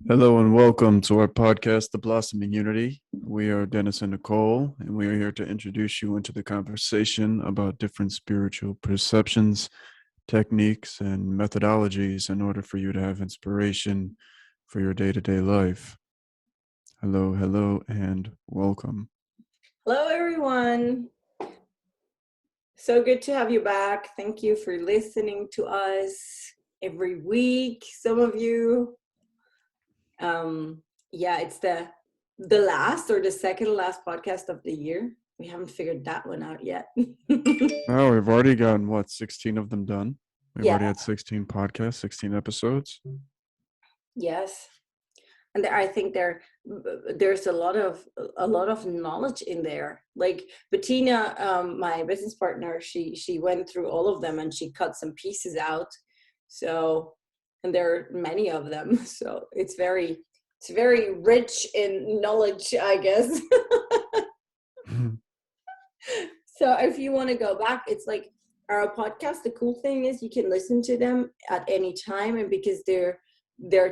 Hello and welcome to our podcast, The Blossoming Unity. We are Dennis and Nicole, and we are here to introduce you into the conversation about different spiritual perceptions, techniques, and methodologies in order for you to have inspiration for your day to day life. Hello, hello, and welcome. Hello, everyone. So good to have you back. Thank you for listening to us every week. Some of you, yeah, it's the last or the second last podcast of the year. We haven't figured that one out yet. Oh, we've already gotten 16 of them done. We've Yeah, already had 16 podcasts, 16 episodes. yes, and I think there's a lot of knowledge in there. Like Bettina, my business partner, she went through all of them and she cut some pieces out. So, and there are many of them. So it's very rich in knowledge, I guess. So if you want to go back, it's like our podcast. The cool thing is you can listen to them at any time, and because they're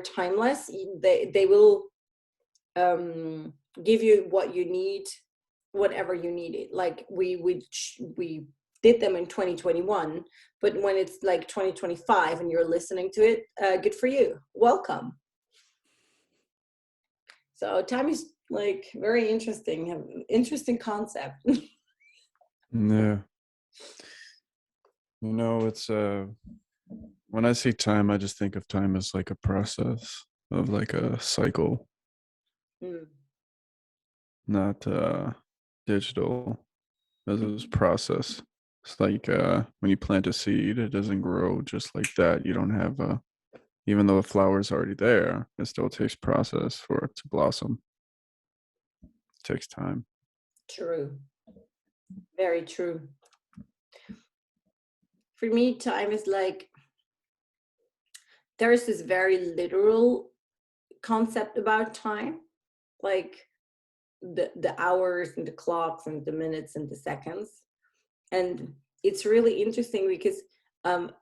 timeless, they will um, give you what you need, whatever you need it. Like we did them in 2021, but when it's like 2025 and you're listening to it, good for you. Welcome. So time is like very interesting concept. Yeah. It's when I see time, I just think of time as like a process of like a cycle, Mm. not digital as a process. It's like when you plant a seed, it doesn't grow just like that. You don't have even though the flower's already there, it still takes process for it to blossom. It takes time. True. Very true. For me, time is like there's this very literal concept about time, like the hours and the clocks and the minutes and the seconds. And it's really interesting because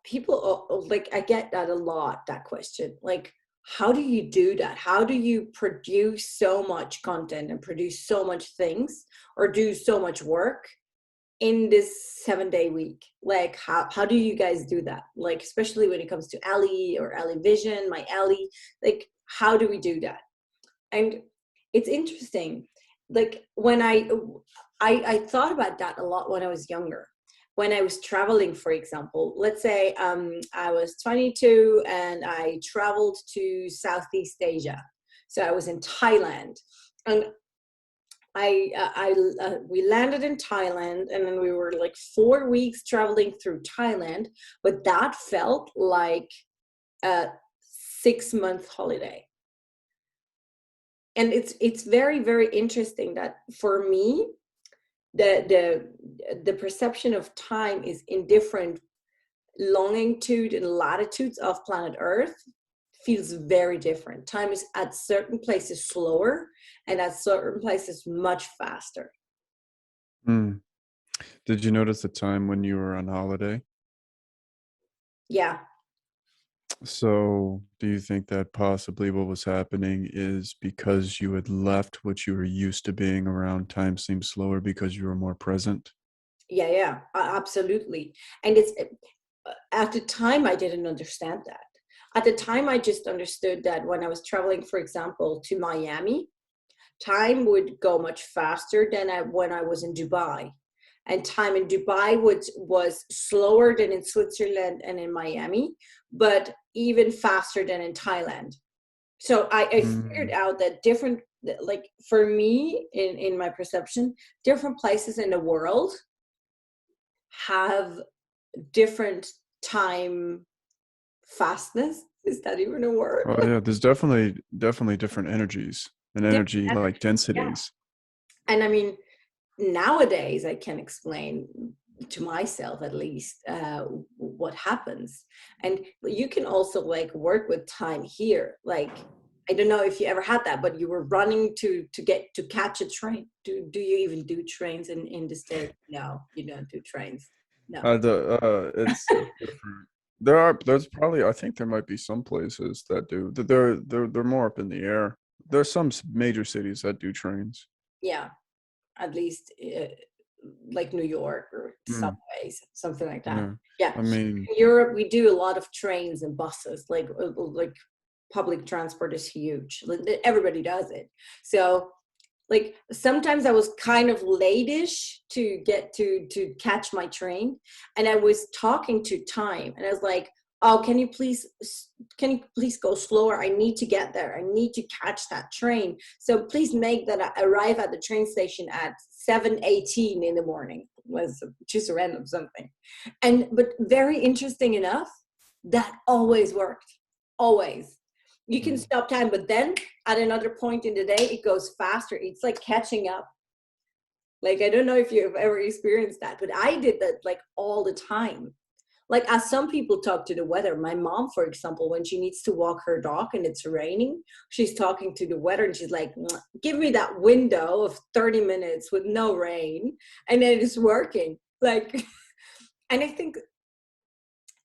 people like I get that a lot, that question, like how do you do that? How do you produce so much content and produce so much things or do so much work in this 7-day week? Like how do you guys do that, like especially when it comes to Ali or Ali Vision, my Ali, like how do we do that? And it's interesting, like when I thought about that a lot when I was younger, when I was traveling. For example, let's say I was 22 and I traveled to Southeast Asia. So I was in Thailand, and we landed in Thailand, and then we were like 4 weeks traveling through Thailand, but that felt like a 6-month holiday. And it's very, very interesting that for me the perception of time is in different longitude and latitudes of planet Earth feels very different. Time is at certain places slower and at certain places much faster. Hmm. Did you notice the time when you were on holiday? Yeah. So, do you think that possibly what was happening is because you had left what you were used to being around, time seemed slower because you were more present? Yeah, absolutely. And it's at the time I didn't understand that. At the time I just understood that when I was traveling, for example, to Miami, time would go much faster than when I was in Dubai. And time in Dubai was slower than in Switzerland and in Miami, but even faster than in Thailand. So I figured Mm. out that different, like for me, in my perception, different places in the world have different time fastness. Is that even a word? Oh yeah, there's definitely different energies and Different, energy like yeah. densities. And I mean, nowadays I can explain to myself at least what happens. And you can also like work with time here. Like I don't know if you ever had that, but you were running to get to catch a train. Do you even do trains in the States? No, you don't do trains. No. The it's different. there's probably, I think there might be some places that do. They're more up in the air. There's some major cities that do trains. Yeah, at least like New York or Mm, subways, something like that. yeah. Yeah, I mean, in Europe we do a lot of trains and buses. Like public transport is huge. Everybody does it. So like sometimes I was kind of late-ish to get to catch my train, and I was talking to time, and I was like, oh, can you please go slower? I need to get there. I need to catch that train, so please make that I arrive at the train station at 7:18 in the morning. Was just random something. And but very interesting enough, that always worked, always. You can mm. stop time, but then at another point in the day it goes faster. It's like catching up. Like, I don't know if you've ever experienced that, but I did that like all the time. Like, as some people talk to the weather, my mom, for example, when she needs to walk her dog and it's raining, she's talking to the weather and she's like, give me that window of 30 minutes with no rain, and then it's working. Like, and I think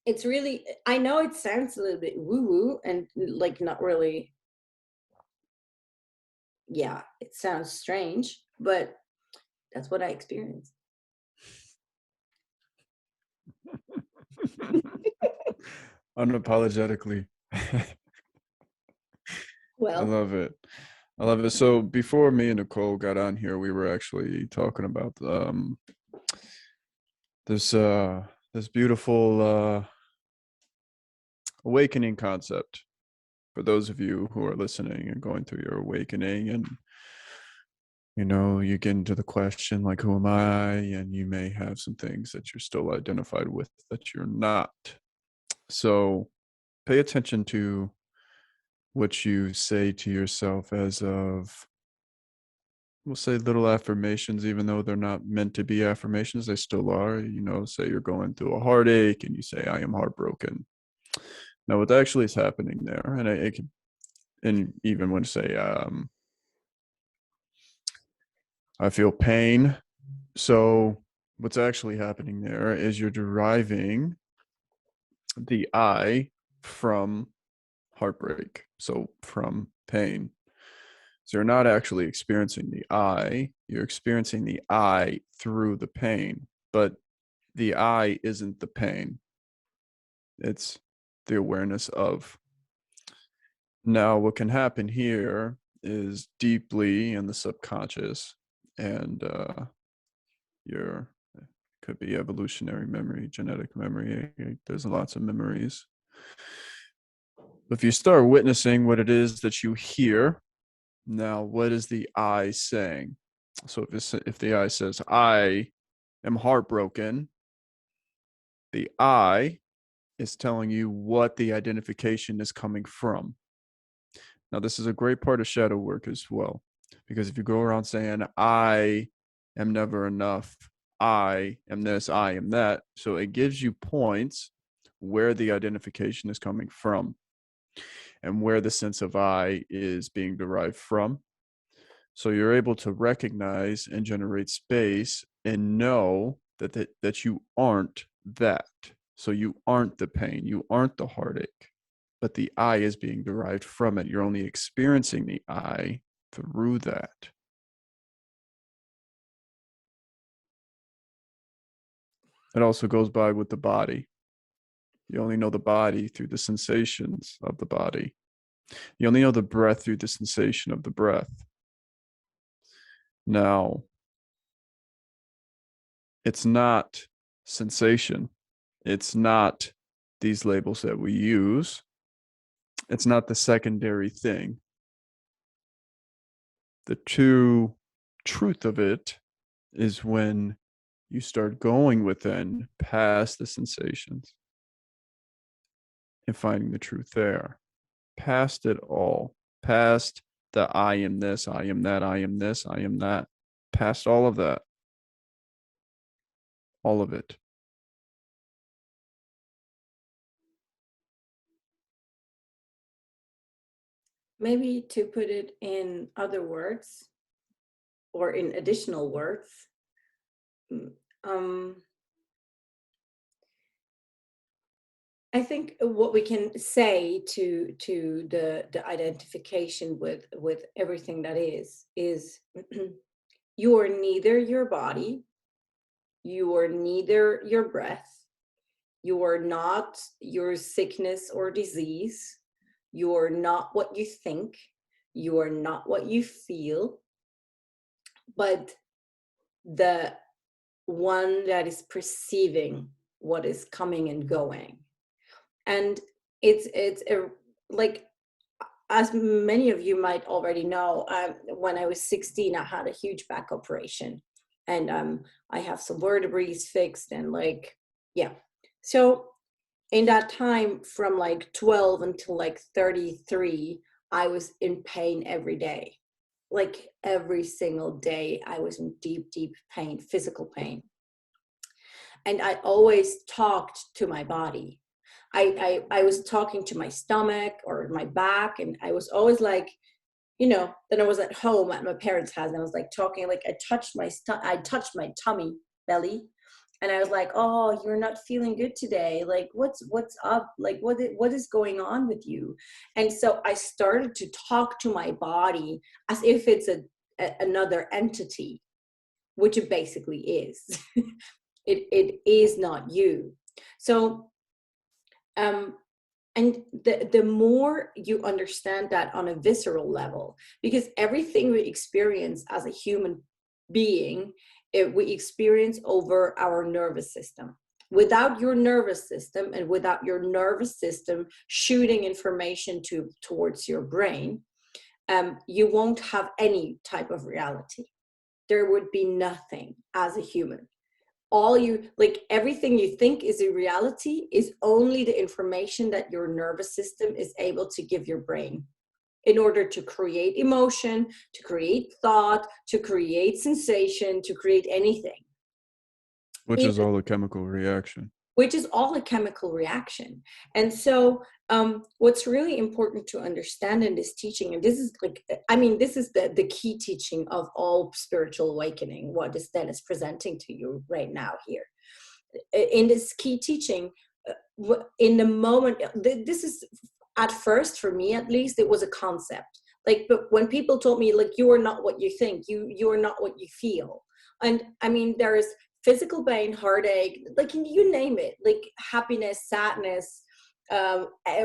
it's really, I know it sounds a little bit woo woo and like not really, yeah, it sounds strange, but that's what I experienced. Unapologetically. I Well, love it. I love it. So before me and Nicole got on here, we were actually talking about this this beautiful awakening concept for those of you who are listening and going through your awakening, and you get into the question like, who am I? And you may have some things that you're still identified with that you're not. So pay attention to what you say to yourself as of, we'll say, little affirmations, even though they're not meant to be affirmations, they still are. Say you're going through a heartache and you say, I am heartbroken. Now, what actually is happening there, and it can, and even when say, I feel pain. So, what's actually happening there is you're deriving the I from heartbreak, so from pain. So you're not actually experiencing the I, you're experiencing the I through the pain, but the I isn't the pain, it's the awareness of. Now, what can happen here is deeply in the subconscious, and your could be evolutionary memory, genetic memory. There's lots of memories. If you start witnessing what it is that you hear, now what is the I saying? So if the I says, I am heartbroken, the I is telling you what the identification is coming from. Now, this is a great part of shadow work as well, because if you go around saying, I am never enough, I am this, I am that, so it gives you points where the identification is coming from and where the sense of I is being derived from. So you're able to recognize and generate space and know that you aren't that. So you aren't the pain, you aren't the heartache, but the I is being derived from it. You're only experiencing the I through that. It also goes by with the body. You only know the body through the sensations of the body. You only know the breath through the sensation of the breath. Now, it's not sensation. It's not these labels that we use. It's not the secondary thing. The true truth of it is when you start going within past the sensations and finding the truth there, past it all, past the I am this, I am that, I am this, I am that, past all of that, all of it. maybe to put it in other words or in additional words, um, I think what we can say to the identification with everything that is you are neither your body, you are neither your breath, you are not your sickness or disease, you are not what you think, you are not what you feel, but the one that is perceiving what is coming and going. And it's a, like, as many of you might already know, when I was 16, I had a huge back operation, and I have some vertebrae fixed, and like, yeah. So in that time, from like 12 until like 33, I was in pain every day. Like every single day, I was in deep, deep pain, physical pain. And I always talked to my body. I was talking to my stomach or my back, and I was always like, then I was at home at my parents' house, and I was like talking, like I touched my tummy belly, and I was like, oh, you're not feeling good today. Like, what's up? Like, what is going on with you? And so I started to talk to my body as if it's another entity, which it basically is. It is not you. So and the more you understand that on a visceral level, because everything we experience as a human being, we experience over our nervous system. Without your nervous system, and without your nervous system shooting information towards your brain, you won't have any type of reality. There would be nothing as a human. All you, like, everything you think is a reality is only the information that your nervous system is able to give your brain in order to create emotion, to create thought, to create sensation, to create anything. Which is all a chemical reaction. Which is all a chemical reaction. And so what's really important to understand in this teaching, and this is like, I mean, this is the key teaching of all spiritual awakening, what is Dennis presenting to you right now here. In this key teaching, in the moment, this is, at first, for me at least, it was a concept. Like, but when people told me, like, you are not what you think, you are not what you feel. And I mean, there is physical pain, heartache, like you name it, like happiness, sadness,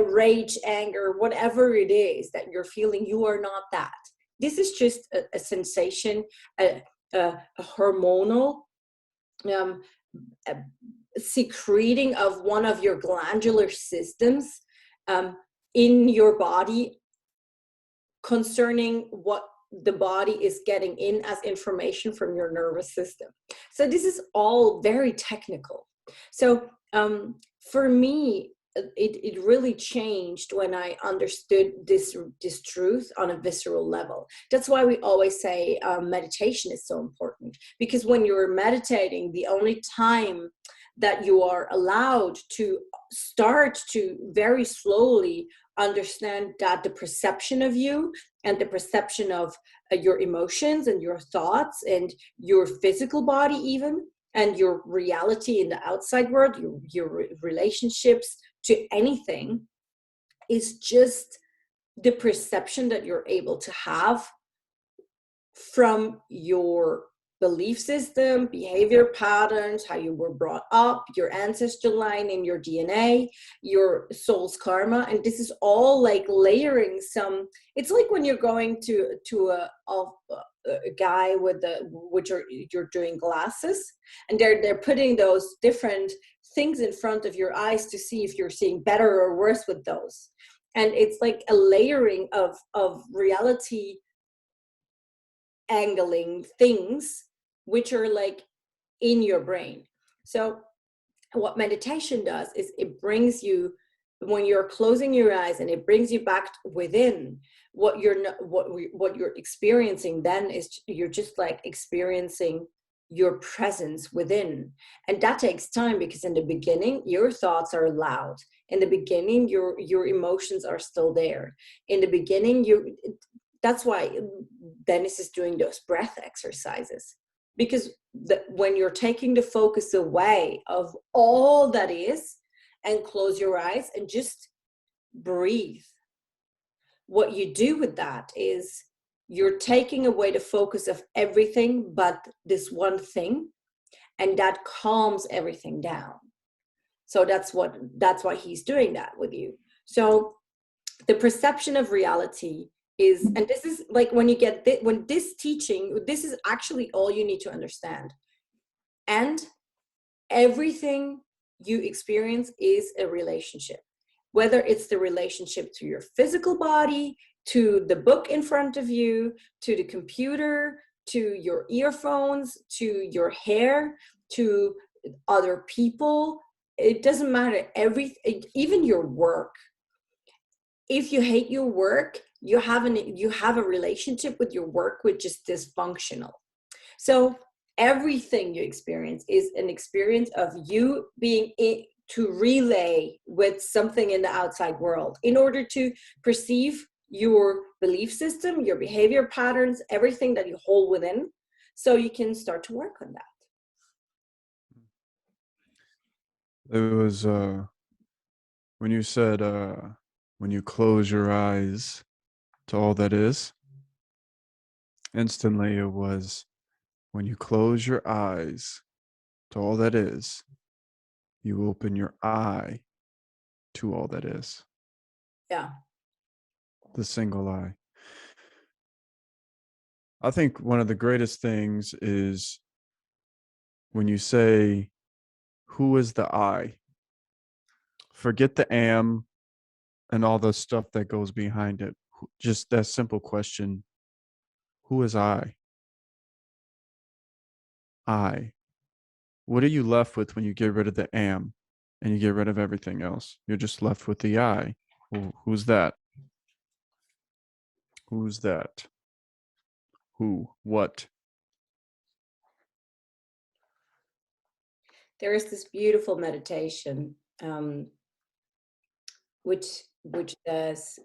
rage, anger, whatever it is that you're feeling, you are not that. This is just a sensation, a hormonal secreting of one of your glandular systems in your body concerning what the body is getting in as information from your nervous system. So this is all very technical. So for me, it really changed when I understood this truth on a visceral level. That's why we always say meditation is so important, because when you're meditating, the only time that you are allowed to start to very slowly understand that the perception of you and the perception of your emotions and your thoughts and your physical body even, and your reality in the outside world, your relationships to anything, is just the perception that you're able to have from your belief system, behavior patterns, how you were brought up, your ancestral line in your DNA, your soul's karma. And this is all like layering some, it's like when you're going to a guy with you're doing glasses, and they're putting those different things in front of your eyes to see if you're seeing better or worse with those. And it's like a layering of reality angling things which are like in your brain. So what meditation does is it brings you, when you're closing your eyes, and it brings you back within, what you're experiencing then is you're just like experiencing your presence within. And that takes time, because in the beginning your thoughts are loud. In the beginning your emotions are still there. In the beginning that's why Dennis is doing those breath exercises, because when you're taking the focus away of all that is, and close your eyes and just breathe. What you do with that is you're taking away the focus of everything but this one thing, and that calms everything down. So that's why he's doing that with you. So the perception of reality is, and this is like when you get when this teaching, this is actually all you need to understand. And everything you experience is a relationship, whether it's the relationship to your physical body, to the book in front of you, to the computer, to your earphones, to your hair, to other people. It doesn't matter. Even your work. If you hate your work, you have a relationship with your work which is dysfunctional. So everything you experience is an experience of you being to relay with something in the outside world in order to perceive your belief system, your behavior patterns, everything that you hold within, so you can start to work on that. It was when you said when you close your eyes to all that is, instantly it was when you close your eyes to all that is, you open your eye to all that is. Yeah. The single eye. I think one of the greatest things is when you say, who is the I? Forget the am and all the stuff that goes behind it. Just that simple question, who is I? I. What are you left with when you get rid of the am and you get rid of everything else? You're just left with the I. Well, who's that? Who's that? Who? What? There is this beautiful meditation which says,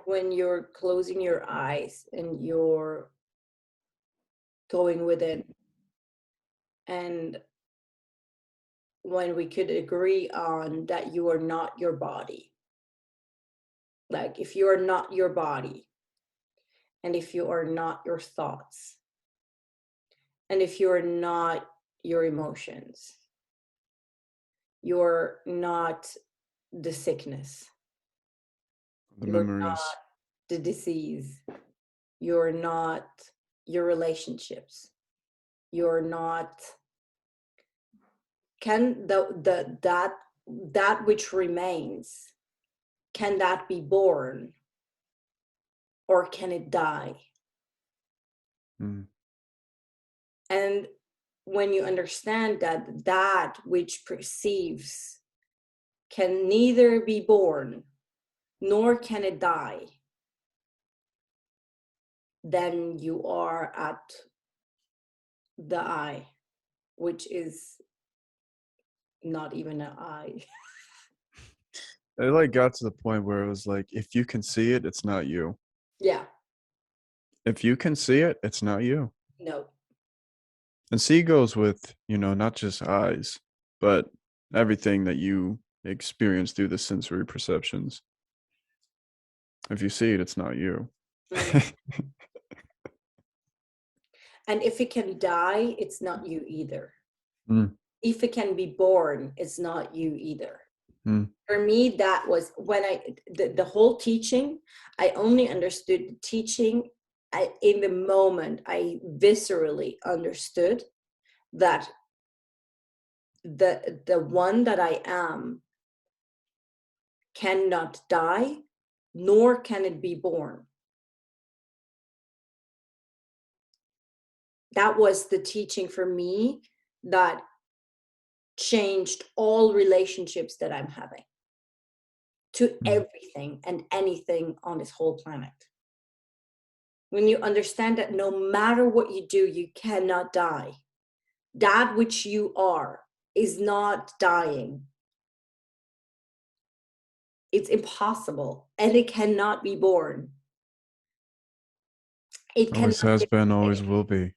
when you're closing your eyes and you're going within, and when we could agree on that you are not your body, like if you are not your body, and if you are not your thoughts, and if you are not your emotions, you're not the sickness, The you're memories. not the disease, you're not your relationships, you're not, can that which remains, can that be born or can it die? Mm. And when you understand that that which perceives can neither be born nor can it die, then you are at the I, which is not even an I. It like got to the point where it was like, if you can see it, it's not you. Yeah. If you can see it, it's not you. No. And see goes with, not just eyes, but everything that you experience through the sensory perceptions. If you see it, it's not you. Mm. And if it can die, it's not you either. Mm. If it can be born, it's not you either. Mm. For me, that was when the whole teaching, I only understood the teaching in the moment. I viscerally understood that the one that I am cannot die, nor can it be born. That was the teaching for me that changed all relationships that I'm having to everything and anything on this whole planet. When you understand that no matter what you do, you cannot die. That which you are is not dying. It's impossible, and it cannot be born. It cannot Always has get been, always sick. will be.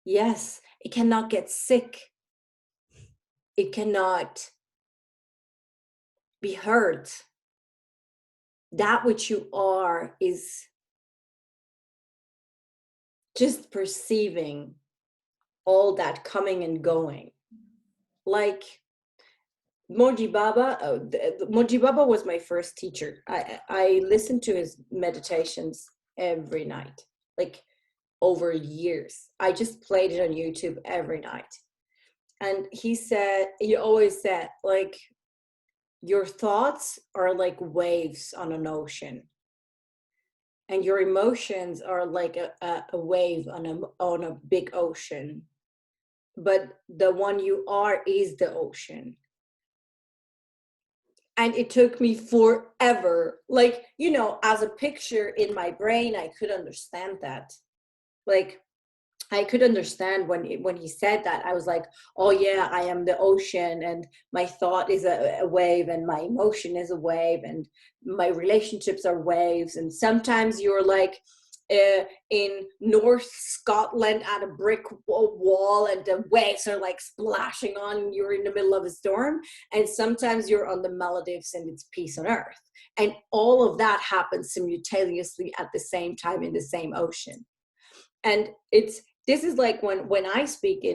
Yes, it cannot get sick. It cannot be heard. That which you are is just perceiving all that coming and going. Like Mooji Baba, Mooji Baba was my first teacher. I listened to his meditations every night, like over years. I just played it on YouTube every night. And he always said, like, your thoughts are like waves on an ocean, and your emotions are like a wave on a big ocean. But the one you are is the ocean. And it took me forever, like, as a picture in my brain, I could understand that. Like, I could understand when he said that. I was like, oh yeah, I am the ocean, and my thought is a wave, and my emotion is a wave, and my relationships are waves. And sometimes you're like in North Scotland at a brick wall, and the waves are like splashing on, and you're in the middle of a storm. And sometimes you're on the Maldives and it's peace on earth. And all of that happens simultaneously at the same time in the same ocean. And this is like when I speak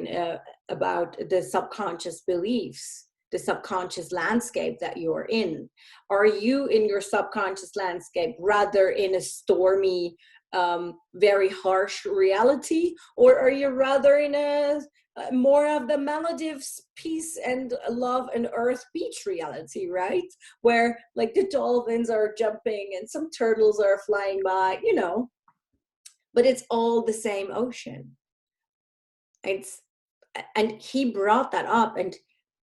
about the subconscious beliefs, the subconscious landscape that you're in. Are you in your subconscious landscape rather in a stormy, very harsh reality, or are you rather in a more of the Maldives peace and love and earth beach reality, right? Where like the dolphins are jumping and some turtles are flying by, but it's all the same ocean. And he brought that up, and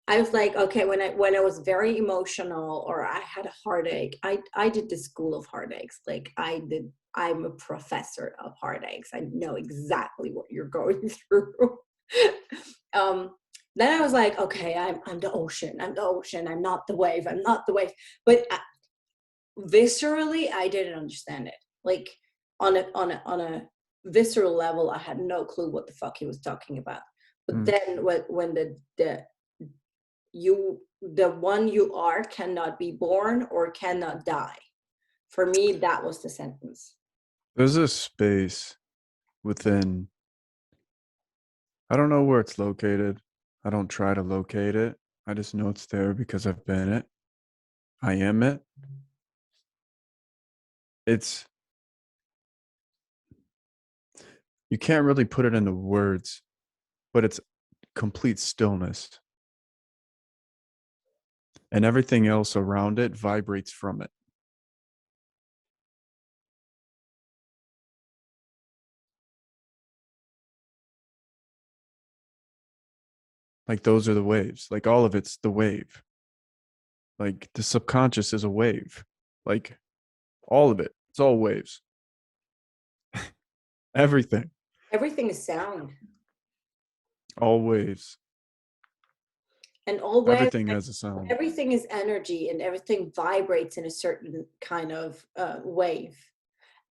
I was like, okay, when I was very emotional or I had a heartache, I did the school of heartaches. Like I'm a professor of heartaches. I know exactly what you're going through. Then I was like, okay, I'm the ocean. I'm the ocean. I'm not the wave. I'm not the wave. But viscerally, I didn't understand it. Like on a visceral level, I had no clue what the fuck he was talking about. But then when the one you are cannot be born or cannot die, for me that was the sentence. There's a space within, I don't know where it's located. I don't try to locate it. I just know it's there because I've been it. I am it. It's, you can't really put it into words, but it's complete stillness. And everything else around it vibrates from it. Like those are the waves. Like all of it's the wave. Like the subconscious is a wave. Like all of it. It's all waves. Everything. Everything is sound. All waves. And all waves, Everything has a sound. everything is energy, and everything vibrates in a certain kind of wave.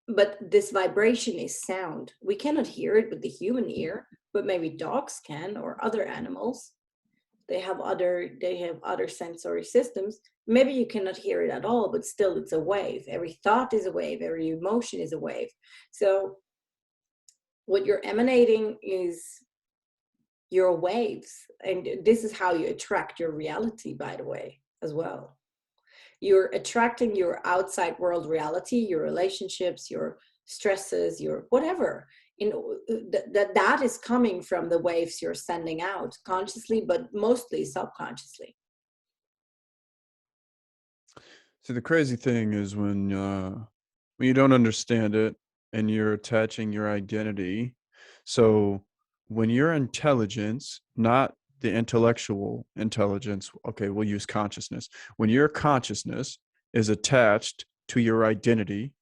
But this vibration is sound. We cannot hear it with the human ear, but maybe dogs can, or other animals. They have other sensory systems. Maybe you cannot hear it at all, but still it's a wave. Every thought is a wave, every emotion is a wave. So what you're emanating is your waves, and this is how you attract your reality, by the way, as well. You're attracting your outside world reality, your relationships, your stresses, your whatever. That is coming from the waves you're sending out consciously, but mostly subconsciously. See, the crazy thing is when you don't understand it and you're attaching your identity. So when your intelligence, not the intellectual intelligence, okay, we'll use consciousness. When your consciousness is attached to your identity,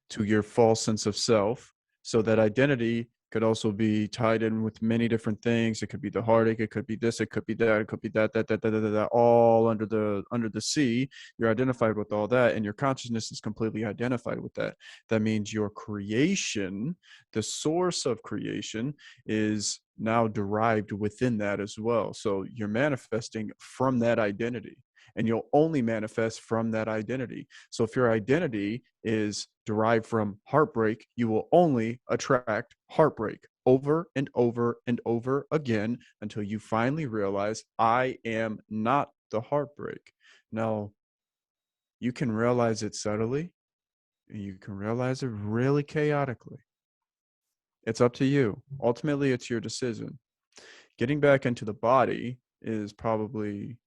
to your false sense of self, so that identity could also be tied in with many different things. It could be the heartache, it could be this, it could be that, it could be that, all under the sea. You're identified with all that, and your consciousness is completely identified with that. That means your creation, the source of creation, is now derived within that as well. So you're manifesting from that identity. and you'll only manifest from that identity. So if your identity is derived from heartbreak, you will only attract heartbreak over and over and over again until you finally realize, I am not the heartbreak. Now, you can realize it subtly, and you can realize it really chaotically. It's up to you. Ultimately, it's your decision. Getting back into the body is probably,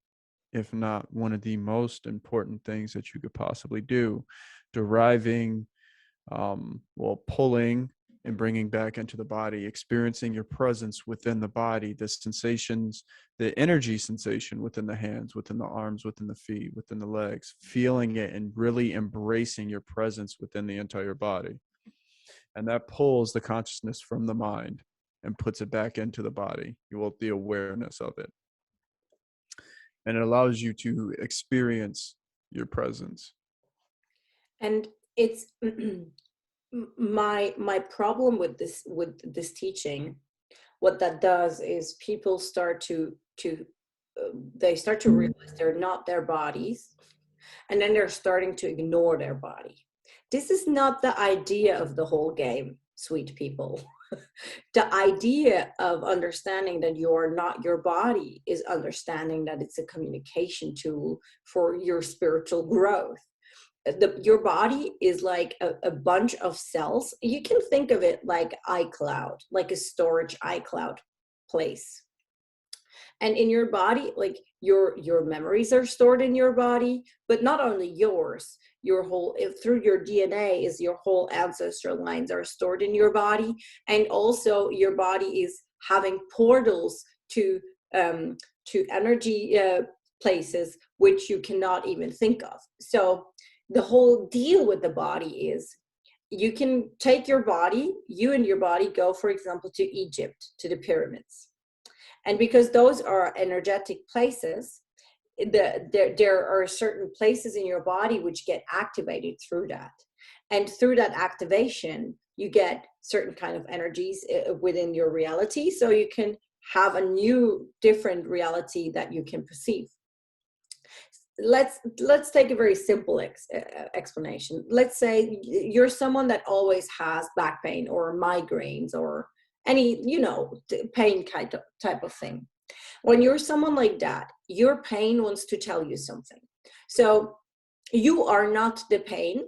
if not one of the most important things that you could possibly do. Deriving, pulling and bringing back into the body, experiencing your presence within the body, the sensations, the energy sensation within the hands, within the arms, within the feet, within the legs, feeling it and really embracing your presence within the entire body. And that pulls the consciousness from the mind and puts it back into the body. You want the awareness of it. And it allows you to experience your presence. And it's my problem with this teaching. What that does is people start to they start to realize they're not their bodies, and then they're starting to ignore their body. This is not the idea of the whole game, sweet people. The idea of understanding that you are not your body is understanding that it's a communication tool for your spiritual growth. Your body is like a bunch of cells. You can think of it like iCloud, like a storage iCloud place. And in your body, like your memories are stored in your body, but not only yours, your whole, through your DNA is your whole ancestral lines are stored in your body. And also your body is having portals to energy places which you cannot even think of. So the whole deal with the body is, you can take your body, you and your body go, for example, to Egypt, to the pyramids. And because those are energetic places, there are certain places in your body which get activated through that. And through that activation, you get certain kind of energies within your reality. So you can have a new, different reality that you can perceive. Let's take a very simple explanation. Let's say you're someone that always has back pain or migraines or any, pain type of thing. When you're someone like that, your pain wants to tell you something. So you are not the pain,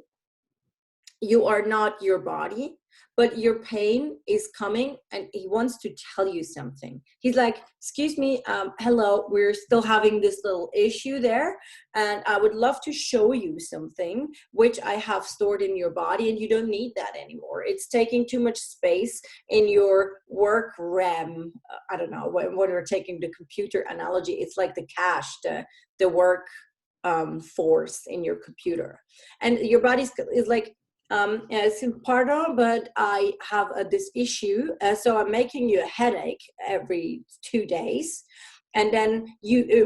you are not your body, but your pain is coming and he wants to tell you something. He's like, excuse me, hello, we're still having this little issue there, and I would love to show you something which I have stored in your body, and you don't need that anymore. It's taking too much space in your work RAM. I don't know, when we're taking the computer analogy, it's like the cache, the work force in your computer. And your body is like, pardon, but I have this issue, so I'm making you a headache every 2 days. And then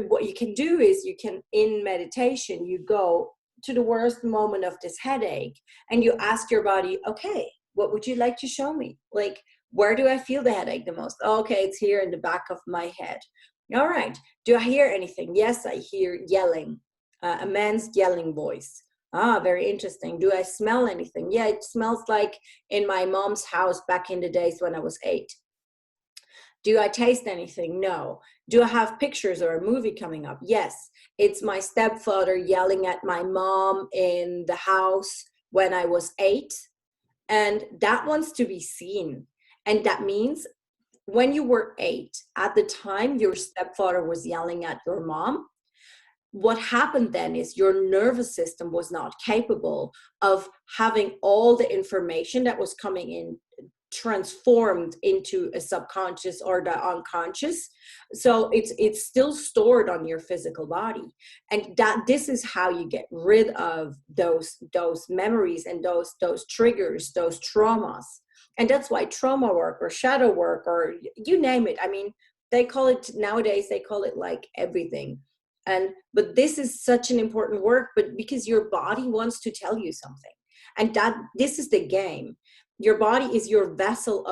what you can do is you can, in meditation, you go to the worst moment of this headache and you ask your body, okay, what would you like to show me? Like, where do I feel the headache the most? Okay, it's here in the back of my head. All right, do I hear anything? Yes, I hear yelling, a man's yelling voice. Ah, very interesting. Do I smell anything? Yeah, it smells like in my mom's house back in the days when I was 8. Do I taste anything? No. Do I have pictures or a movie coming up? Yes. It's my stepfather yelling at my mom in the house when I was 8. And that wants to be seen. And that means when you were 8, at the time your stepfather was yelling at your mom, what happened then is your nervous system was not capable of having all the information that was coming in transformed into a subconscious or the unconscious. So it's still stored on your physical body. And this is how you get rid of those memories and those triggers, those traumas. And that's why trauma work or shadow work or you name it. I mean, nowadays they call it like everything. But this is such an important work, but because your body wants to tell you something, and this is the game. Your body is your vessel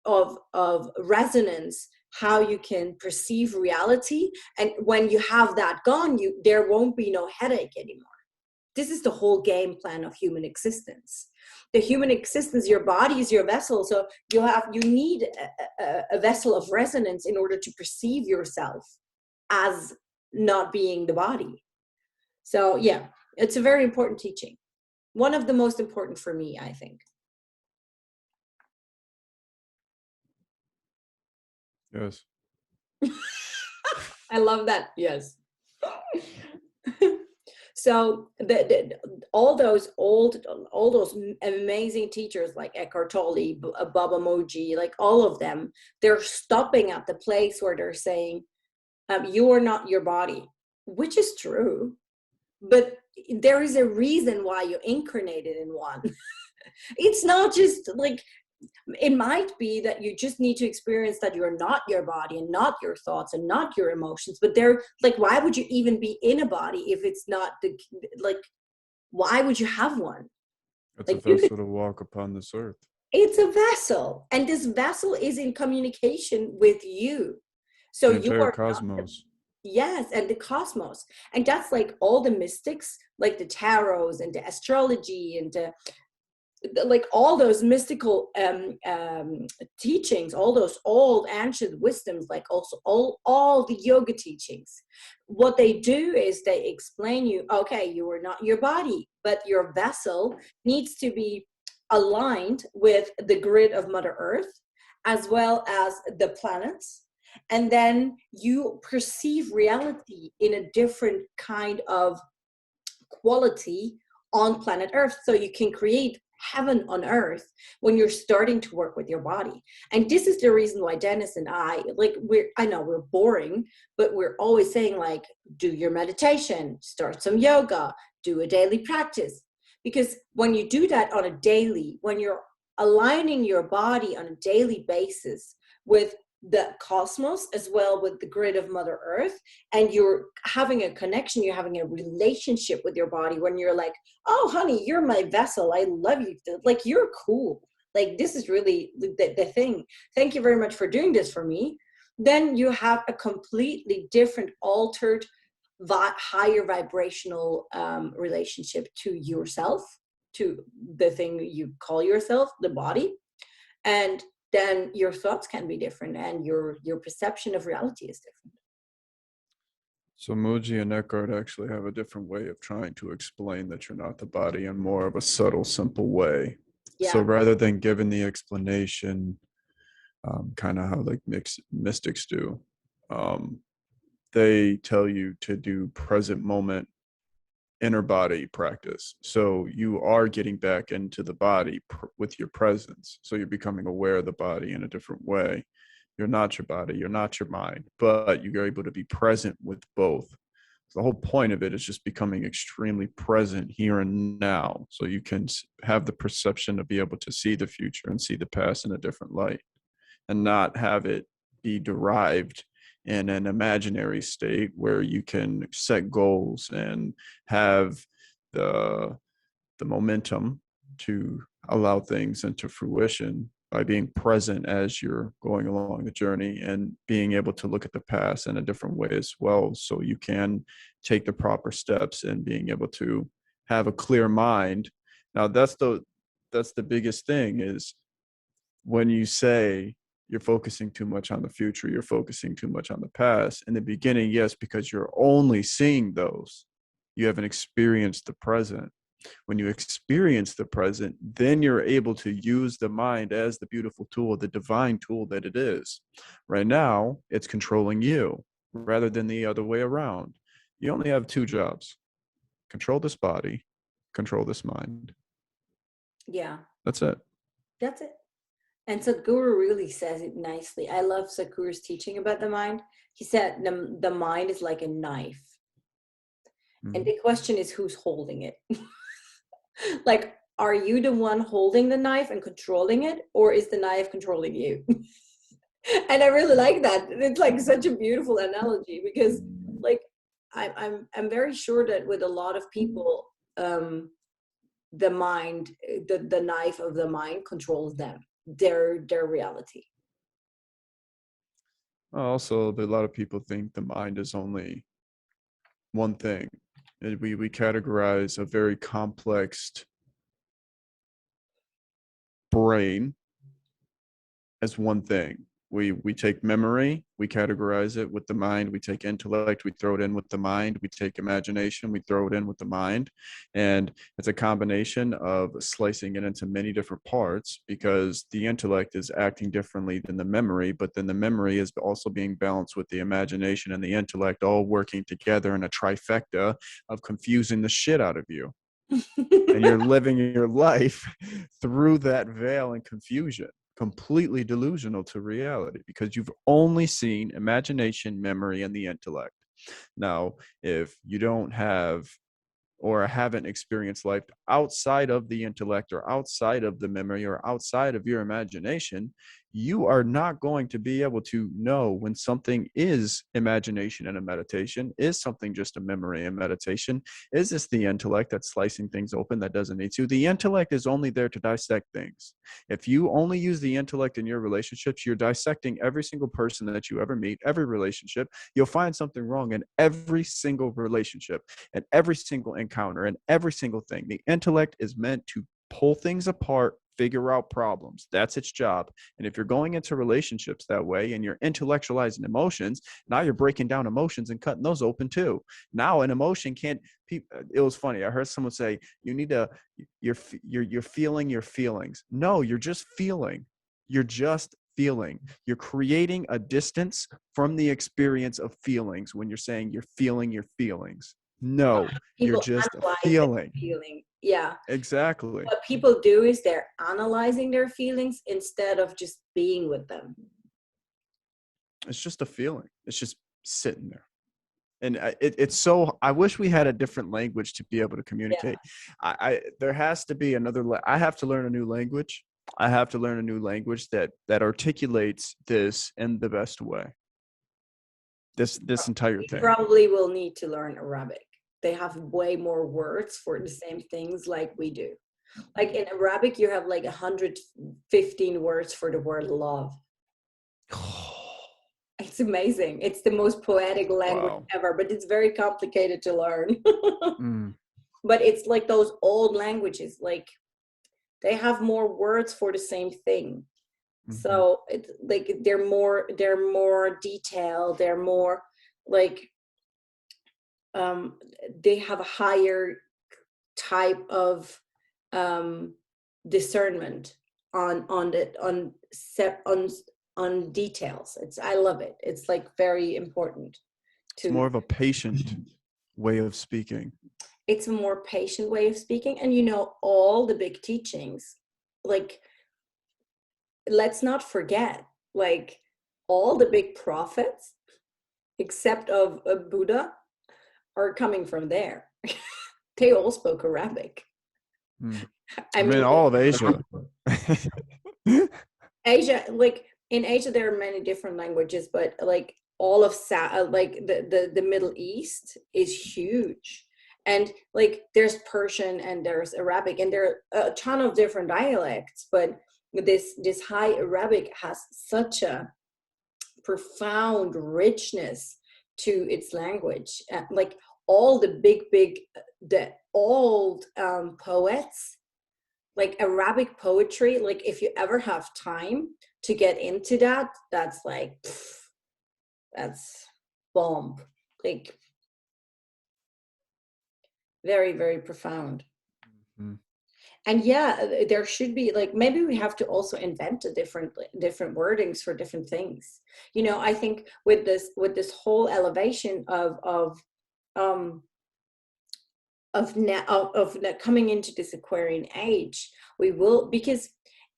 of resonance, how you can perceive reality. And when you have that gone, there won't be no headache anymore. This is the whole game plan of human existence. The human existence, your body is your vessel. So you need a vessel of resonance in order to perceive yourself as not being the body. So yeah, it's a very important teaching. One of the most important for me, I think. Yes. I love that. Yes. So all those amazing teachers like Eckart Tolle, Baba Mooji, like all of them, they're stopping at the place where they're saying, you are not your body, which is true, but there is a reason why you incarnated in one. It's not just like, it might be that you just need to experience that you're not your body and not your thoughts and not your emotions, but they're like, why would you even be in a body if it's not why would you have one? It's a Like, you could, vessel to walk upon this earth. it's a vessel, and this vessel is in communication with you. So The you entire are not cosmos. yes, and the cosmos. And that's like all the mystics, like the tarots and the astrology and like all those mystical teachings, all those old ancient wisdoms, like also all the yoga teachings. What they do is they explain you, okay, you are not your body, but your vessel needs to be aligned with the grid of Mother Earth as well as the planets. And then you perceive reality in a different kind of quality on planet Earth. So you can create heaven on earth when you're starting to work with your body. And this is the reason why Dennis and I, like, I know we're boring, but we're always saying, like, do your meditation, start some yoga, do a daily practice. Because when you do that on a daily, when you're aligning your body on a daily basis with the cosmos as well with the grid of Mother Earth, and you're having a connection, you're having a relationship with your body, when you're like, oh honey, you're my vessel, I love you, like, you're cool, like, this is really the thing, thank you very much for doing this for me, then you have a completely different, altered, higher vibrational relationship to yourself, to the thing you call yourself, the body. And then your thoughts can be different, and your perception of reality is different. So Mooji and Eckart actually have a different way of trying to explain that you're not the body in more of a subtle, simple way. So Yeah. rather than giving the explanation, kind of how like mystics do, they tell you to do present moment inner body practice. So you are getting back into the body with your presence. So you're becoming aware of the body in a different way. You're not your body, you're not your mind, but you're able to be present with both. So the whole point of it is just becoming extremely present here and now. So you can have the perception to be able to see the future and see the past in a different light, and not have it be derived in an imaginary state where you can set goals and have the momentum to allow things into fruition by being present as you're going along the journey, and being able to look at the past in a different way as well, so you can take the proper steps and being able to have a clear mind. Now that's the biggest thing, is when you say you're focusing too much on the future, you're focusing too much on the past. In the beginning, yes, because you're only seeing those. You haven't experienced the present. When you experience the present, then you're able to use the mind as the beautiful tool, the divine tool that it is. Right now, it's controlling you rather than the other way around. You only have two jobs: control this body, control this mind. Yeah, That's it. that's it. And Sadhguru really says it nicely. I love Sadhguru's teaching about the mind. He said the mind is like a knife, and Mm-hmm. the question is, who's holding it? Like, are you the one holding the knife and controlling it, or is the knife controlling you? And I really like that. It's like such a beautiful analogy, because, like, I'm very sure that with a lot of people, the mind, the knife of the mind controls them, their reality. Also, a lot of people think the mind is only one thing. We categorize a very complex brain as one thing. We take memory, we categorize it with the mind. We take intellect, we throw it in with the mind. We take imagination, we throw it in with the mind. And it's a combination of slicing it into many different parts, because the intellect is acting differently than the memory, but then the memory is also being balanced with the imagination and the intellect, all working together in a trifecta of confusing the shit out of you. And you're living your life through that veil and confusion, completely delusional to reality, because you've only seen imagination, memory, and the intellect. Now, if you don't have or haven't experienced life outside of the intellect or outside of the memory or outside of your imagination, you are not going to be able to know when something is imagination and a meditation, is something just a memory and meditation, is this the intellect that's slicing things open that doesn't need to. The intellect is only there to dissect things. If you only use the intellect in your relationships, you're dissecting every single person that you ever meet, every relationship. You'll find something wrong in every single relationship and every single encounter and every single thing. The intellect is meant to pull things apart, figure out problems. That's its job. And if you're going into relationships that way and you're intellectualizing emotions, now you're breaking down emotions and cutting those open too. Now an emotion can't. It was funny. I heard someone say, "You need to. You're feeling your feelings." No, you're just feeling. You're just feeling. You're creating a distance from the experience of feelings when you're saying you're feeling your feelings. No, you're People just analyze their feeling. feeling. Yeah. Exactly. What people do is they're analyzing their feelings instead of just being with them. It's just a feeling. It's just sitting there. And it's so, I wish we had a different language to be able to Yeah. communicate. There has to be another, I have to learn a new language. I have to learn a new language that articulates this in the best way. This entire You thing. probably will need to learn Arabic. They have way more words for the same things like we do. Like in Arabic, you have like 115 words for the word love. It's amazing. It's the most poetic language Wow. ever, but it's very complicated to learn. Mm. But it's like those old languages, like they have more words for the same thing. Mm-hmm. So it's like they're more detailed, they're more like they have a higher type of discernment on details. I love it. It's like very important It's to. more of a patient way of speaking. It's a more patient way of speaking, and all the big teachings, like, let's not forget, like, all the big prophets except of Buddha are coming from there. They all spoke Arabic. Mm. I I mean, mean, all of Asia. Asia, like in Asia, there are many different languages, but like all of like the Middle East is huge, and like there's Persian and there's Arabic, and there are a ton of different dialects. But this High Arabic has such a profound richness to its language. Like all the the old poets, like Arabic poetry, like if you ever have time to get into that, that's like, that's bomb. Like very, very profound. Mm. And yeah, there should be, like, maybe we have to also invent a different wordings for different things. I think with this whole elevation um of coming into this Aquarian age, we will, because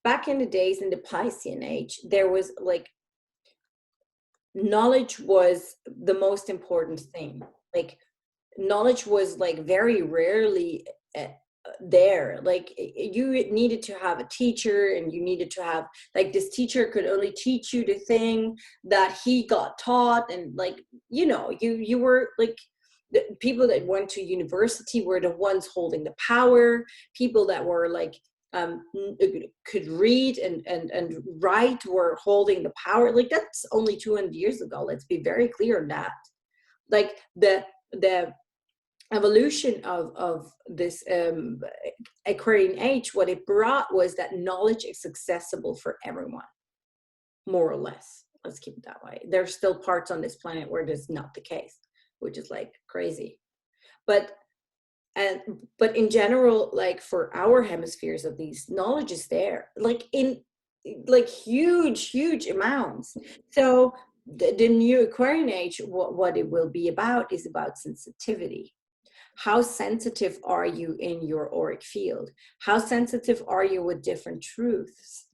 back in the days in the Piscean age, there was like, knowledge was the most important thing. Like knowledge was like very rarely there. Like you needed to have a teacher, and you needed to have, like, this teacher could only teach you the thing that he got taught, and like, you were like, the people that went to university were the ones holding the power. People that were like could read and write were holding the power. Like, that's only 200 years ago. Let's be very clear on that. Like, the evolution of this Aquarian age, what it brought was that knowledge is accessible for everyone, more or less. Let's keep it that way. There's still parts on this planet where that's not the case, which is like crazy. But in general, like for our hemispheres at least, knowledge is there, like in like huge amounts. So the new Aquarian age, what it will be about is about sensitivity. How sensitive are you in your auric field? How sensitive are you with different truths?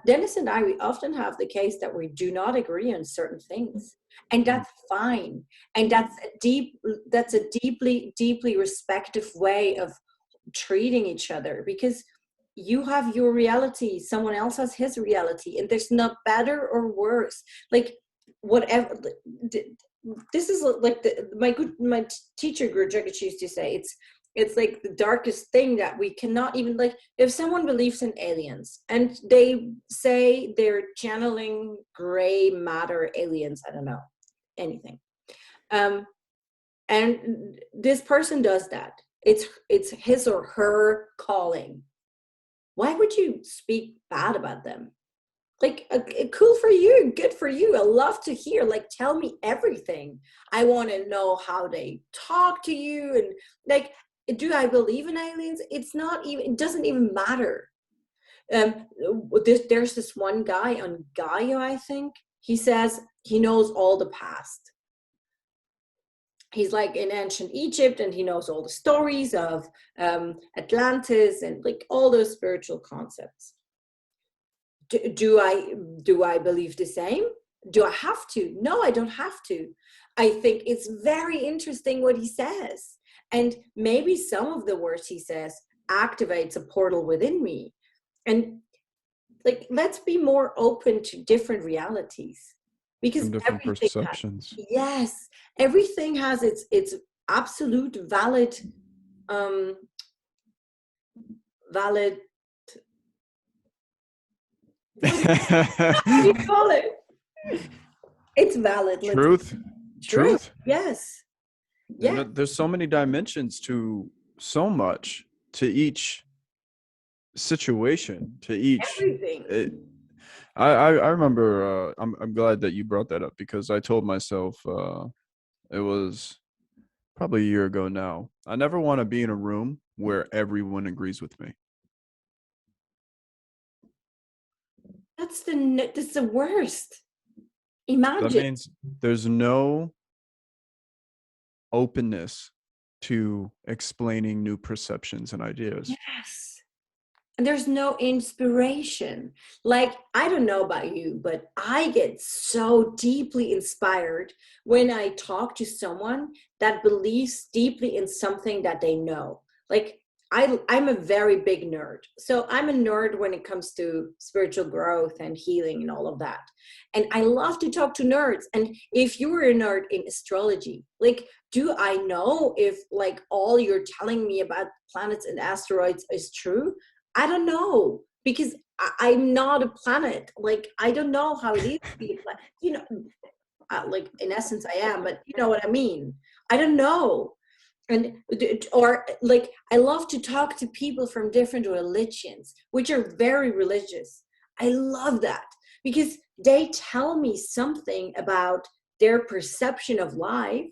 Dennis and I, we often have the case that we do not agree on certain things, and that's fine. And that's a deeply respectful way of treating each other, because you have your reality, someone else has his reality, and there's not better or worse. Like, whatever. This is like my teacher Guru Jagat used to say, it's like the darkest thing that we cannot even, like, if someone believes in aliens and they say they're channeling gray matter aliens, I don't know, anything, and this person does that, it's his or her calling. Why would you speak bad about them? Like, cool for you, good for you, I love to hear, like, tell me everything. I want to know how they talk to you, and like, do I believe in aliens? It's not even, it doesn't even matter. There's this one guy on Gaia, I think, he says he knows all the past. He's like in ancient Egypt, and he knows all the stories of Atlantis and like all those spiritual concepts. Do I believe the same? Do I have to? No, I don't have to. I think it's very interesting what he says. And maybe some of the words he says activates a portal within me. And like, let's be more open to different realities, because different perceptions. Yes, everything has its absolute valid valid how do you call it? It's valid. Truth. Yes. Yeah. There's so many dimensions to so much, to each situation, to each Everything. I remember I'm glad that you brought that up, because I told myself it was probably a year ago now, I never want to be in a room where everyone agrees with me. That's the worst. Imagine. That means there's no openness to explaining new perceptions and ideas. Yes. And there's no inspiration. Like, I don't know about you, but I get so deeply inspired when I talk to someone that believes deeply in something that they know. Like, I'm a very big nerd. So I'm a nerd when it comes to spiritual growth and healing and all of that. And I love to talk to nerds. And if you were a nerd in astrology, like, do I know if like all you're telling me about planets and asteroids is true? I don't know, because I'm not a planet. Like, I don't know how it is to be a planet. You know, like, in essence I am, but you know what I mean. I don't know. And or like, I love to talk to people from different religions, which are very religious. I love that, because they tell me something about their perception of life,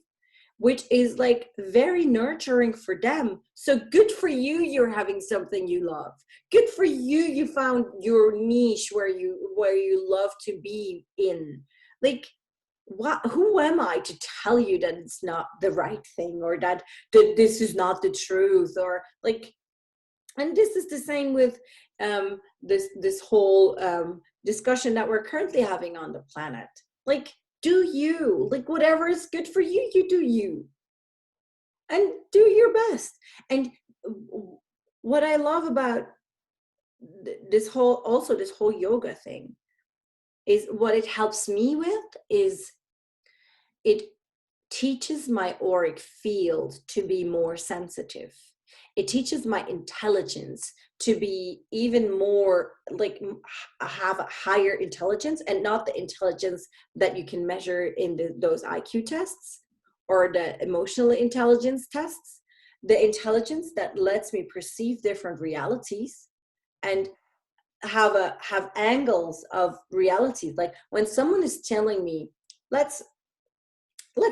which is like very nurturing for them. So good for you, you're having something you love. Good for you, you found your niche where you love to be in. Like, who am I to tell you that it's not the right thing, or that this is not the truth, or like. And this is the same with this whole discussion that we're currently having on the planet. Like, do you, like, whatever is good for you, you do you, and do your best. And what I love about this whole yoga thing is, what it helps me with is it teaches my auric field to be more sensitive. It teaches my intelligence to be even more like have a higher intelligence, and not the intelligence that you can measure in those IQ tests or the emotional intelligence tests. The intelligence that lets me perceive different realities and have angles of realities. Like when someone is telling me, let's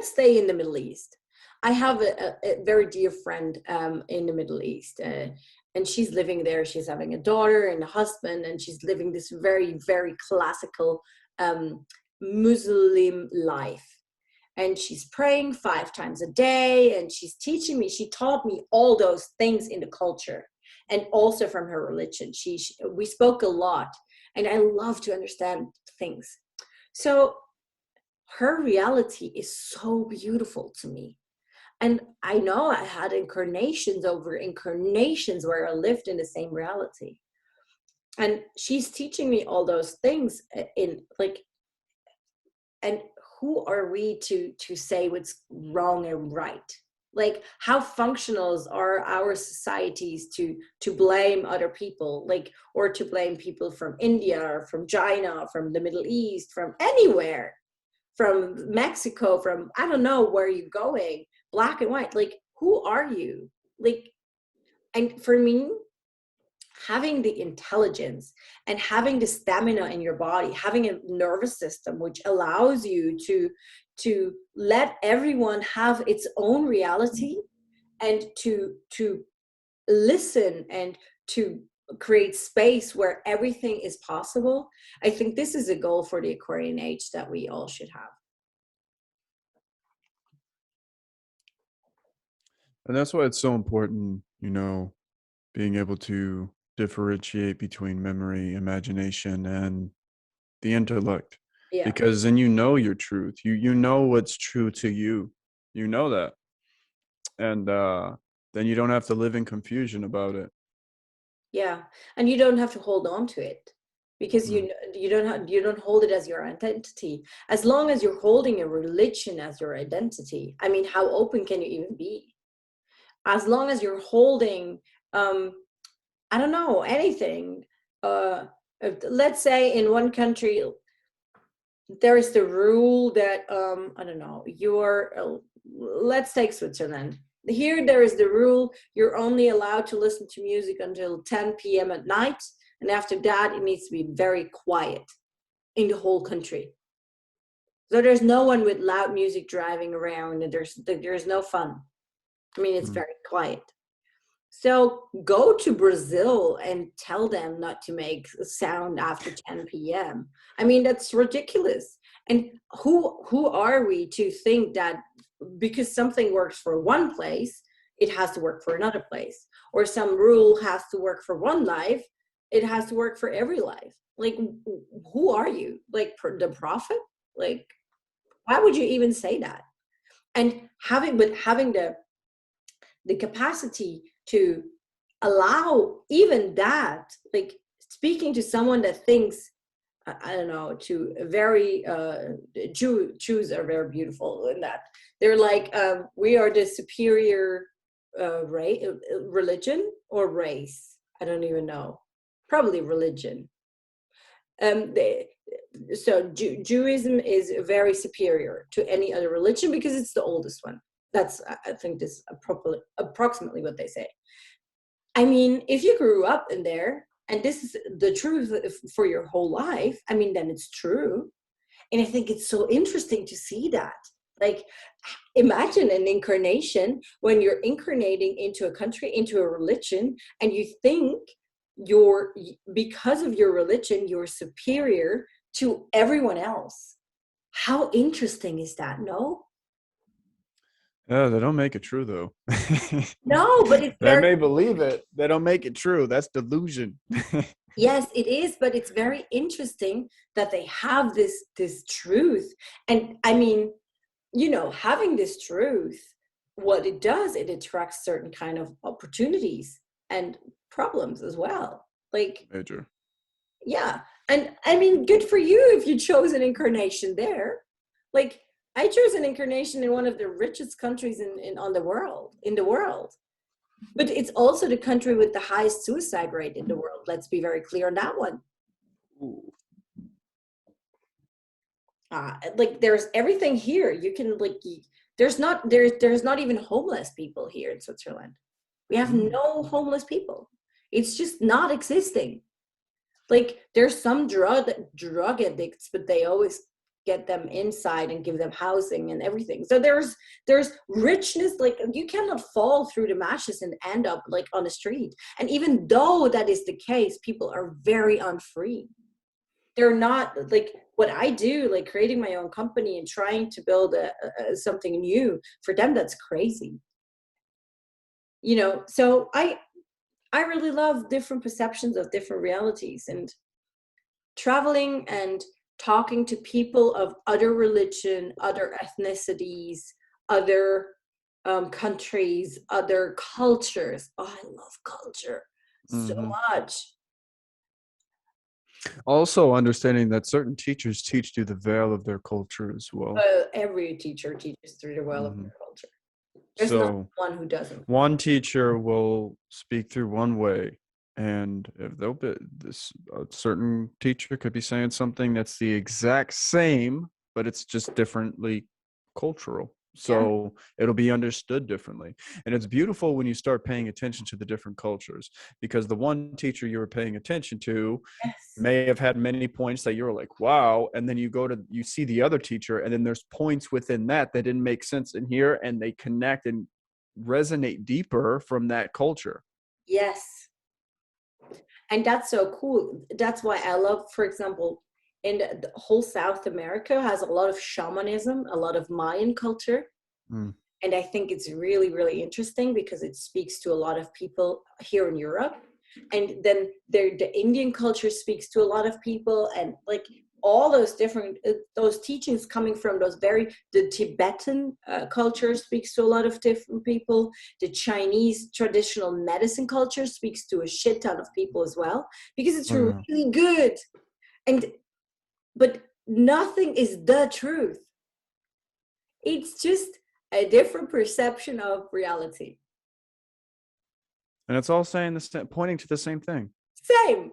stay in the Middle East. I have a very dear friend in the Middle East, and she's living there. She's having a daughter and a husband, and she's living this very, very classical Muslim life. And she's praying 5 times a day, and she's teaching me. She taught me all those things in the culture, and also from her religion. We spoke a lot, and I love to understand things. So her reality is so beautiful to me. And I know I had incarnations over incarnations where I lived in the same reality. And she's teaching me all those things in like, and who are we to say what's wrong and right? Like, how functional are our societies to blame other people, like, or to blame people from India or from China, from the Middle East, from anywhere, from Mexico, from I don't know where you're going, black and white. Like, who are you? Like, and for me, having the intelligence and having the stamina in your body, having a nervous system which allows you to let everyone have its own reality, and to listen and to create space where everything is possible. I think this is a goal for the Aquarian age that we all should have. And that's why it's so important, being able to differentiate between memory, imagination, and the intellect. Yeah. Because then you know your truth. You know what's true to you. You know that. And then you don't have to live in confusion about it. Yeah. And you don't have to hold on to it, because you don't hold it as your identity. As long as you're holding a religion as your identity, I mean, how open can you even be? As long as you're holding I don't know, anything, let's say in one country there is the rule that I don't know, let's take Switzerland. Here there is the rule, you're only allowed to listen to music until 10 p.m. at night, and after that it needs to be very quiet in the whole country. So there's no one with loud music driving around, and there's no fun. I mean, it's very quiet. So go to Brazil and tell them not to make sound after 10 p.m. I mean, that's ridiculous. And who are we to think that because something works for one place, it has to work for another place, or some rule has to work for one life, it has to work for every life? Like, who are you? Like, the prophet? Like, why would you even say that? And having the capacity to allow even that, like speaking to someone that thinks, I don't know, to a very Jews are very beautiful in that they're like, we are the superior religion or race. I don't even know. Probably religion. Judaism is very superior to any other religion because it's the oldest one. That's, I think, this approximately what they say. I mean, if you grew up in there and this is the truth for your whole life, I mean, then it's true. And I think it's so interesting to see that. Like, imagine an incarnation when you're incarnating into a country, into a religion, and you think because of your religion, you're superior to everyone else. How interesting is that, no? Yeah, they don't make it true though. No, but it's they may believe it. They don't make it true. That's delusion. Yes, it is, but it's very interesting that they have this truth. And I mean, having this truth, what it does, it attracts certain kind of opportunities and problems as well. Like, Major. Yeah. And I mean, good for you if you chose an incarnation there. Like, I chose an incarnation in one of the richest countries in the world. But it's also the country with the highest suicide rate in the world. Let's be very clear on that one. Ooh. Like there's everything here. You can like there's not even homeless people here in Switzerland. We have no homeless people. It's just not existing. Like there's some drug addicts, but they always get them inside and give them housing and everything. So there's richness. Like you cannot fall through the mashes and end up like on the street. And even though that is the case, people are very unfree. They're not like what I do, like creating my own company and trying to build something new. For them, that's crazy. You know, so I really love different perceptions of different realities, and traveling and talking to people of other religion, other ethnicities, other countries, other cultures. Oh, I love culture so much. Also understanding that certain teachers teach through the veil of their culture as well. Every teacher teaches through the veil of their culture. There's So not one who doesn't. one teacher will speak through one way, and if they'll be this, a certain teacher could be saying something that's the exact same, but it's just differently cultural. So it'll be understood differently. And it's beautiful when you start paying attention to the different cultures, because the one teacher you were paying attention to may have had many points that you were like, wow. And then you see the other teacher, and then there's points within that didn't make sense in here, and they connect and resonate deeper from that culture. Yes. And that's so cool. That's why I love, for example, in the whole South America has a lot of shamanism, a lot of Mayan culture. And I think it's really, really interesting because it speaks to a lot of people here in Europe. And then the Indian culture speaks to a lot of people, and like all those different those teachings coming from the Tibetan culture speaks to a lot of different people. The Chinese traditional medicine culture speaks to a shit ton of people as well, because it's really good. But nothing is the truth. It's just a different perception of reality. And it's all saying pointing to the same thing. Same.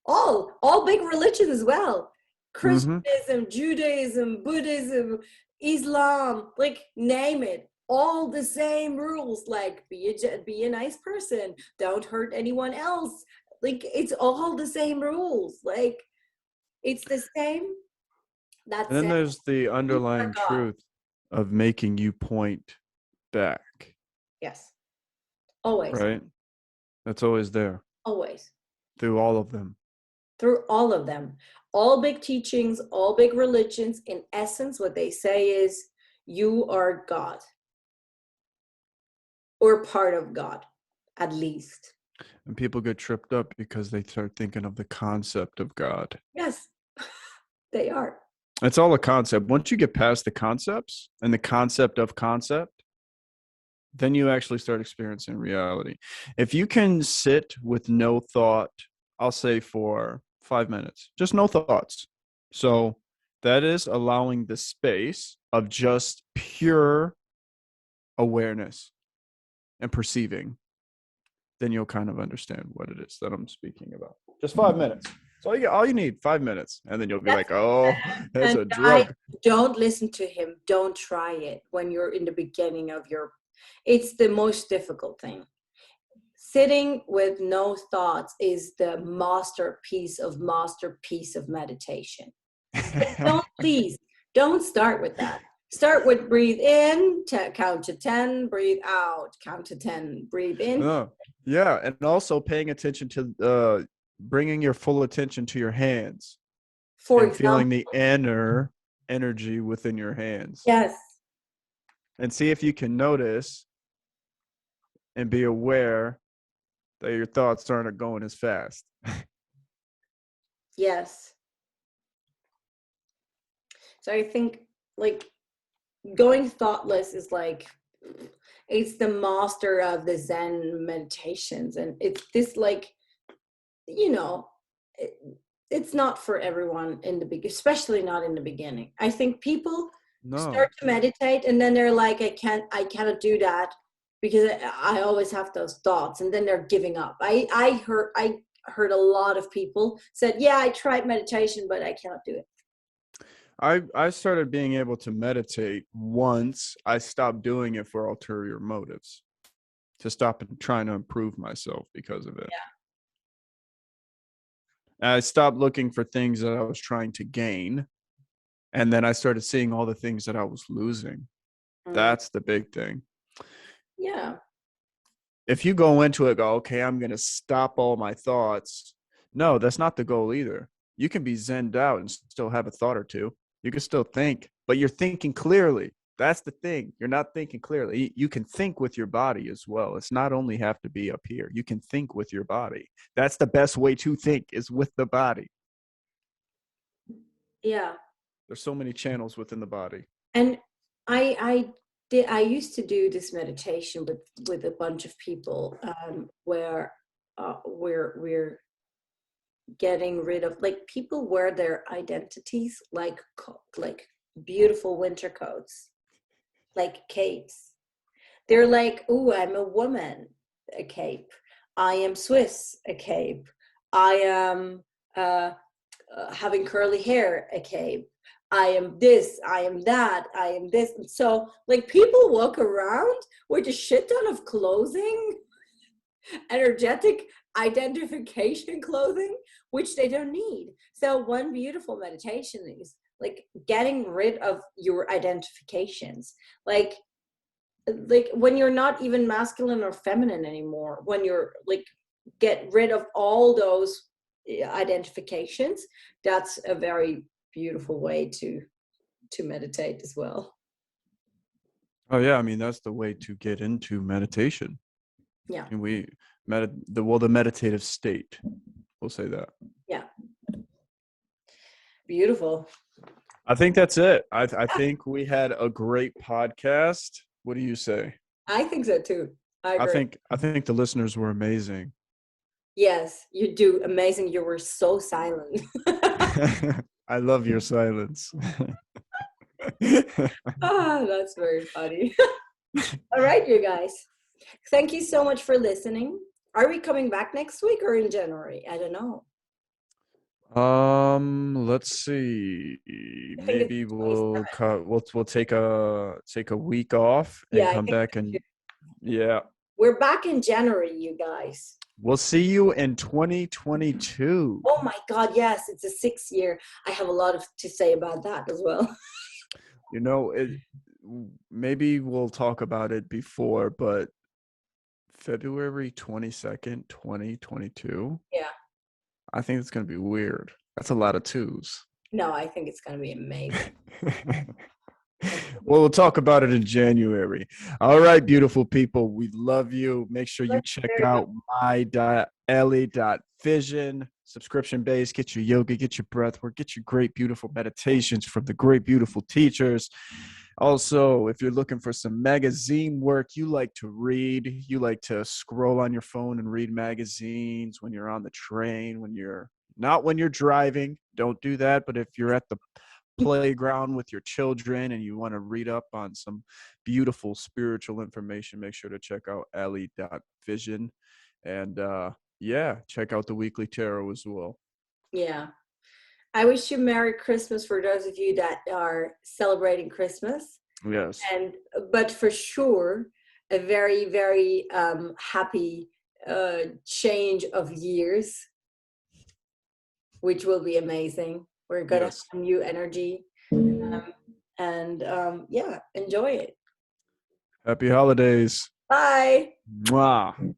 All big religions as well. Christianism, Judaism, Buddhism, Islam, like name it. All the same rules, like be a nice person, don't hurt anyone else. Like it's all the same rules. Like it's the same. That's and then it. there's the underlying truth of making you point back. Yes. Always. Right? That's always there. Always. Through all of them. Through all of them. All big teachings, all big religions, in essence, what they say is, you are God. Or part of God, at least. And people get tripped up because they start thinking of the concept of God. Yes, they are. It's all a concept. Once you get past the concepts and the concept of concept, then you actually start experiencing reality. If you can sit with no thought, I'll say for 5 minutes, just no thoughts. So that is allowing the space of just pure awareness and perceiving. Then you'll kind of understand what it is that I'm speaking about. Just 5 minutes. So all you need, 5 minutes. And then you'll be like, oh, that's a drug. Don't listen to him. Don't try it when you're in the beginning of it's the most difficult thing. Sitting with no thoughts is the masterpiece of meditation. Don't start with that. Start with breathe in, count to 10, breathe out, count to 10, breathe in. Yeah, and also paying attention to bringing your full attention to your hands. For example, feeling the inner energy within your hands. Yes. And see if you can notice and be aware that your thoughts aren't going as fast. Yes. So I think like going thoughtless is like, it's the master of the Zen meditations. And it's this like, it's not for everyone in the beginning, especially not in the beginning. I think people start to meditate and then they're like, I cannot do that. because I always have those thoughts, and then they're giving up. I heard a lot of people said, yeah, I tried meditation, but I cannot do it. I started being able to meditate once I stopped doing it for ulterior motives, to stop trying to improve myself because of it. And I stopped looking for things that I was trying to gain. And then I started seeing all the things that I was losing. That's the big thing. Yeah. If you go into it, go, okay, I'm going to stop all my thoughts. No, that's not the goal either. You can be zenned out and still have a thought or two. You can still think, but you're thinking clearly. That's the thing. You're not thinking clearly. You can think with your body as well. It's not only have to be up here. You can think with your body. That's the best way to think, is with the body. Yeah. There's so many channels within the body. And I used to do this meditation with a bunch of people, where we're getting rid of, like, people wear their identities like beautiful winter coats, like capes. They're like, oh, I'm a woman, a cape. I am Swiss, a cape. I am having curly hair, a cape. I am this, I am that, I am this. And so, like, people walk around with a shit ton of clothing, energetic identification clothing, which they don't need. So one beautiful meditation is like getting rid of your identifications. Like when you're not even masculine or feminine anymore, when you're like, get rid of all those identifications, that's a very beautiful way to meditate as well. Oh yeah, I mean that's the way to get into meditation. Yeah. And the meditative state. We'll say that. Yeah. Beautiful. I think that's it. I think we had a great podcast. What do you say? I think so too. I agree. I think the listeners were amazing. Yes, you do amazing. You were so silent. I love your silence. That's very funny. All right, you guys. Thank you so much for listening. Are we coming back next week or in January? I don't know. Let's see. I think Maybe it's we'll 27th. we'll take a week off and Yeah, I come think back, and yeah. we're back in January, you guys. We'll see you in 2022. Oh my God, yes, it's a 6th year. I have a lot to say about that as well. You know, maybe we'll talk about it before, but February 22nd, 2022. Yeah. I think it's going to be weird. That's a lot of twos. No, I think it's going to be amazing. Well, we'll talk about it in January. All right, beautiful people. We love you. Make sure you check out my.ellie.vision. Subscription based. Get your yoga, get your breath work, get your great, beautiful meditations from the great, beautiful teachers. Also, if you're looking for some magazine work, you like to read, you like to scroll on your phone and read magazines when you're on the train, when you're driving, don't do that. But if you're at the playground with your children and you want to read up on some beautiful spiritual information, make sure to check out ellie.vision. And yeah, check out the weekly tarot as well. Yeah. I wish you Merry Christmas for those of you that are celebrating Christmas. Yes. But for sure, a very, very happy change of years, which will be amazing. We're going to have new energy. And yeah, enjoy it. Happy holidays. Bye. Mwah.